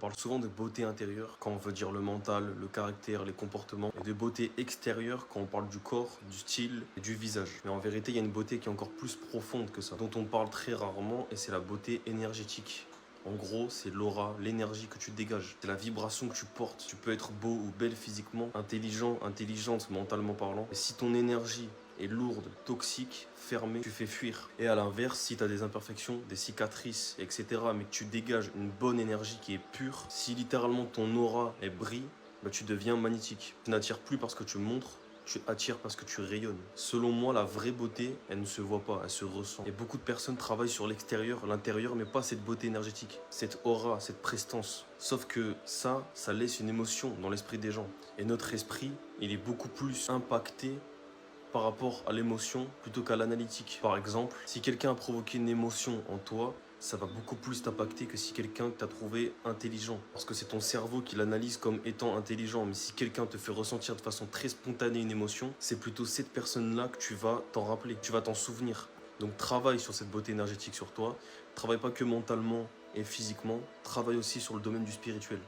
parle souvent de beauté intérieure quand on veut dire le mental, le caractère, les comportements, et de beauté extérieure quand on parle du corps, du style et du visage. Mais en vérité, il y a une beauté qui est encore plus profonde que ça, dont on parle très rarement, et c'est la beauté énergétique. En gros, c'est l'aura, l'énergie que tu dégages. C'est la vibration que tu portes. Tu peux être beau ou belle physiquement, intelligent, intelligente mentalement parlant. Et si ton énergie est lourde, toxique, fermée, tu fais fuir. Et à l'inverse, si tu as des imperfections, des cicatrices, etc., mais que tu dégages une bonne énergie qui est pure, si littéralement ton aura est brille, bah, tu deviens magnétique. Tu n'attires plus parce que tu montres, tu attires parce que tu rayonnes. Selon moi, la vraie beauté, elle ne se voit pas, elle se ressent. Et beaucoup de personnes travaillent sur l'extérieur, l'intérieur, mais pas cette beauté énergétique, cette aura, cette prestance. Sauf que ça laisse une émotion dans l'esprit des gens. Et notre esprit, il est beaucoup plus impacté par rapport à l'émotion plutôt qu'à l'analytique. Par exemple, si quelqu'un a provoqué une émotion en toi, ça va beaucoup plus t'impacter que si quelqu'un que tu as trouvé intelligent. Parce que c'est ton cerveau qui l'analyse comme étant intelligent. Mais si quelqu'un te fait ressentir de façon très spontanée une émotion, c'est plutôt cette personne-là que tu vas t'en rappeler, tu vas t'en souvenir. Donc travaille sur cette beauté énergétique sur toi. Travaille pas que mentalement et physiquement, travaille aussi sur le domaine du spirituel.